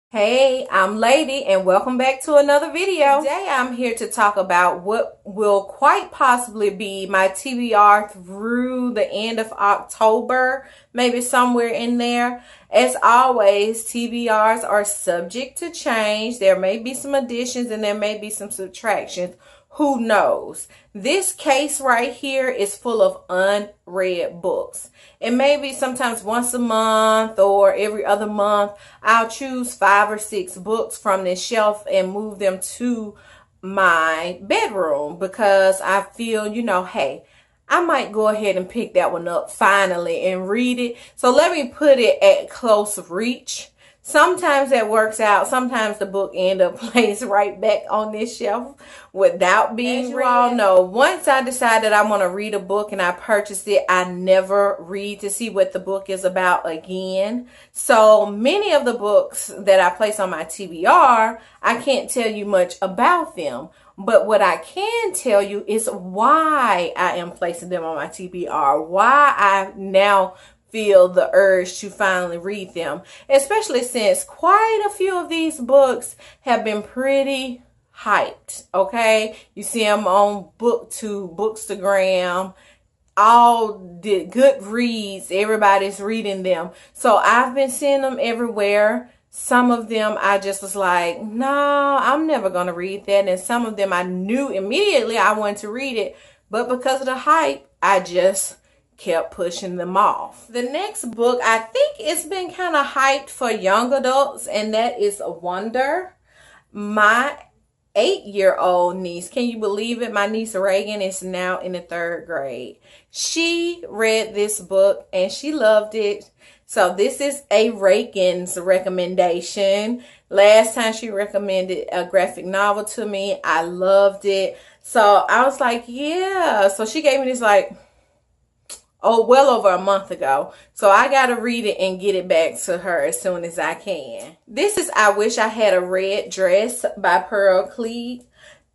Hey, I'm Lady and welcome back to another video. Today I'm here to talk about what will quite possibly be my TBR through the end of October, maybe somewhere in there. As always, TBRs are subject to change. There may be some additions and there may be some subtractions. Who knows? This case right here is full of unread books. And maybe sometimes once a month or every other month, I'll choose 5 or 6 books from this shelf and move them to my bedroom because I feel, hey, I might go ahead and pick that one up finally and read it. So let me put it at close reach. Sometimes that works out. Sometimes the book end up placed right back on this shelf without being read. As you all know, once I decided I want to read a book and I purchased it, I never read to see what the book is about again. So many of the books that I place on my TBR, I can't tell you much about them. But what I can tell you is why I am placing them on my TBR, why I now feel the urge to finally read them, especially since quite a few of these books have been pretty hyped. Okay, you see them on BookTube, Bookstagram, all the Goodreads, everybody's reading them. So I've been seeing them everywhere. Some of them I just was like, no, I'm never gonna read that. And some of them I knew immediately I wanted to read it, but because of the hype, I just kept pushing them off. The next book, I think it's been kind of hyped for young adults, and that is Wonder. My 8-year-old niece, can you believe it? My niece Reagan is now in the 3rd grade. She read this book and she loved it. So this is a Reagan's recommendation. Last time she recommended a graphic novel to me, I loved it. So I was like, yeah. So she gave me this well over a month ago. So I got to read it and get it back to her as soon as I can. This is I Wish I Had a Red Dress by Pearl Cleage.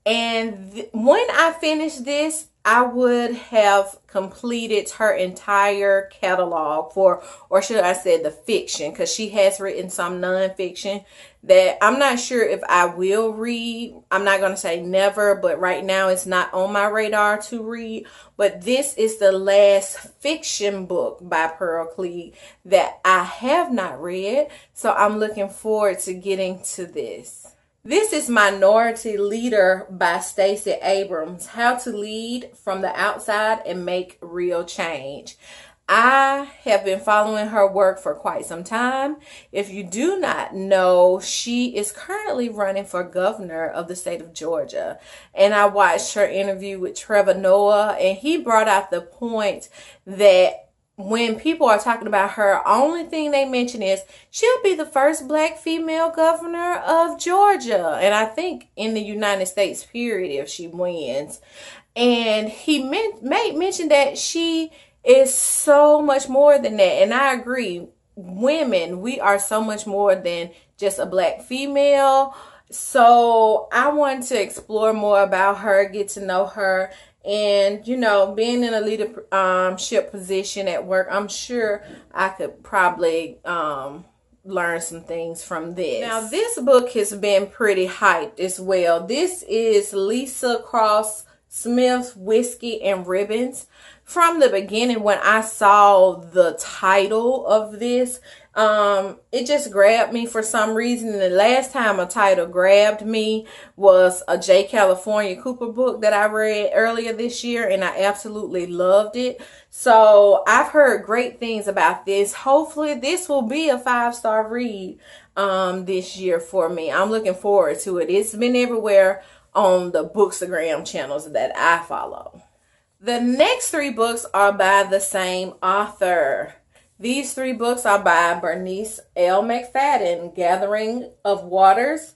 And when I finish this, I would have completed her entire catalog or should I say the fiction, because she has written some nonfiction that I'm not sure if I will read. I'm not going to say never, but right now it's not on my radar to read. But this is the last fiction book by Pearl Cleage that I have not read. So I'm looking forward to getting to this. This is Minority Leader by Stacey Abrams, How to Lead from the Outside and Make Real Change. I have been following her work for quite some time. If you do not know, she is currently running for governor of the state of Georgia. And I watched her interview with Trevor Noah, and he brought out the point that when people are talking about her, only thing they mention is she'll be the first Black female governor of Georgia. And I think in the United States, period, if she wins. And he made mention that she is so much more than that. And I agree. Women, we are so much more than just a Black female. So I want to explore more about her, get to know her. And, being in a leadership position at work, I'm sure I could probably learn some things from this. Now, this book has been pretty hyped as well. This is Lisa Cross Smith's Whiskey and Ribbons. From the beginning, when I saw the title of this, it just grabbed me for some reason. And the last time a title grabbed me was a J. California Cooper book that I read earlier this year, and I absolutely loved it. So I've heard great things about this. Hopefully this will be a 5-star read this year for me. I'm looking forward to it. It's been everywhere on the Bookstagram channels that I follow. The next 3 books are by the same author. These 3 books are by Bernice L. McFadden, Gathering of Waters,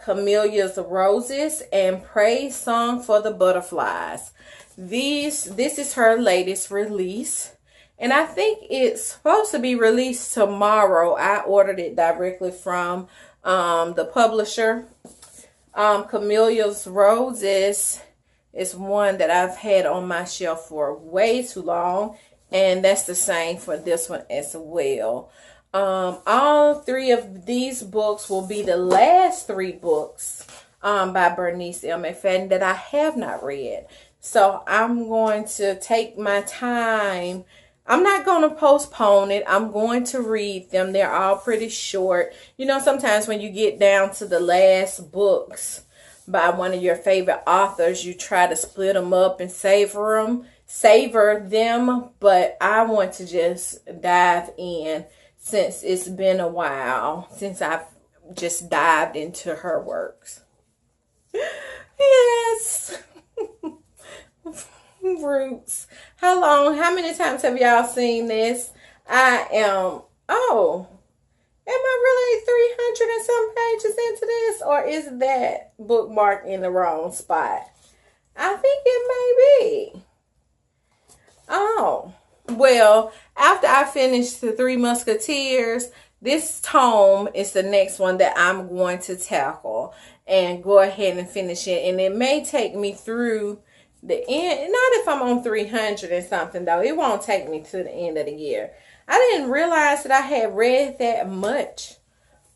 Camellia's Roses, and Praise Song for the Butterflies. This is her latest release. And I think it's supposed to be released tomorrow. I ordered it directly from the publisher. Camellia's Roses is one that I've had on my shelf for way too long. And that's the same for this one as well. All three of these books will be the last three books by Bernice L. McFadden that I have not read. So I'm going to take my time. I'm not going to postpone it. I'm going to read them. They're all pretty short. You know, sometimes when you get down to the last books by one of your favorite authors, you try to split them up and savor them. But I want to just dive in since it's been a while since I've just dived into her works. Yes. Roots. How many times have y'all seen this? Am I really 300 and some pages into this, or is that bookmark in the wrong spot? I think it may be. Oh, well, after I finish the Three Musketeers, this tome is the next one that I'm going to tackle and go ahead and finish it. And it may take me through the end. Not if I'm on 300 and something, though. It won't take me to the end of the year. I didn't realize that I had read that much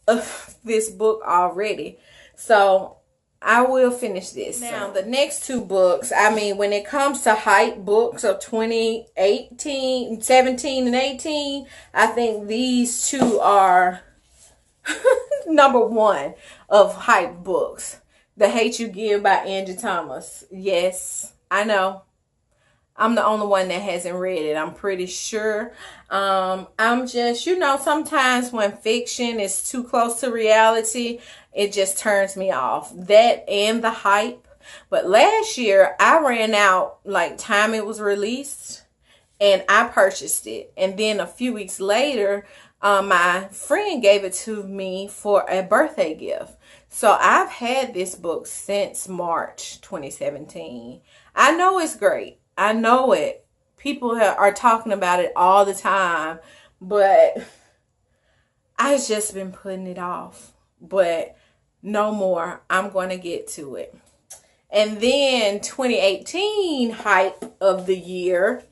of this book already. So I will finish this. Now, the next two books, I mean, when it comes to hype books of 2018, 17, and 18, I think these two are number one of hype books. The Hate U Give by Angie Thomas. Yes, I know. I'm the only one that hasn't read it, I'm pretty sure. I'm just, you know, sometimes when fiction is too close to reality, it just turns me off. That and the hype. But last year, I ran out, like, time it was released, and I purchased it. And then a few weeks later, my friend gave it to me for a birthday gift. So I've had this book since March 2017. I know it's great. I know it. People are talking about it all the time. But I've just been putting it off. But no more. I'm going to get to it. And then 2018 hype of the year,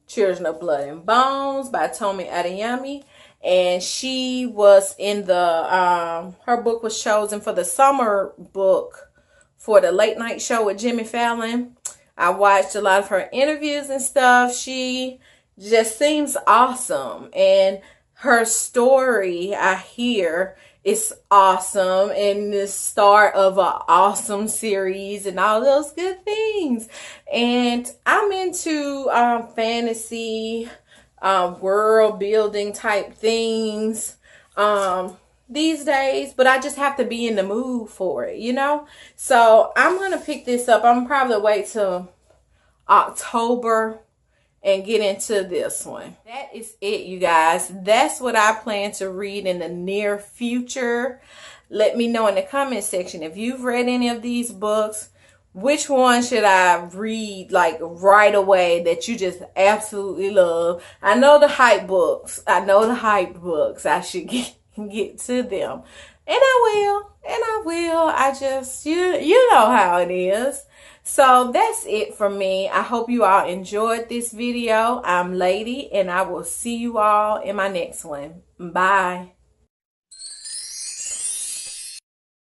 Children of Blood and Bones by Tomi Adeyemi. And she was in the, her book was chosen for the summer book for the late night show with Jimmy Fallon. I watched a lot of her interviews and stuff. She just seems awesome. And her story, I hear, is awesome. And the start of an awesome series and all those good things. And I'm into fantasy, world building type things these days, but I just have to be in the mood for it, you know. So I'm gonna pick this up. I'm probably wait till October and get into this one. That is it, you guys. That's what I plan to read in the near future. Let me know in the comment section if you've read any of these books. Which one should I read, like, right away that you just absolutely love? I know the hype books. I know the hype books. I should get to them. And I will. I just, you know how it is. So that's it from me. I hope you all enjoyed this video. I'm Lady, and I will see you all in my next one. Bye.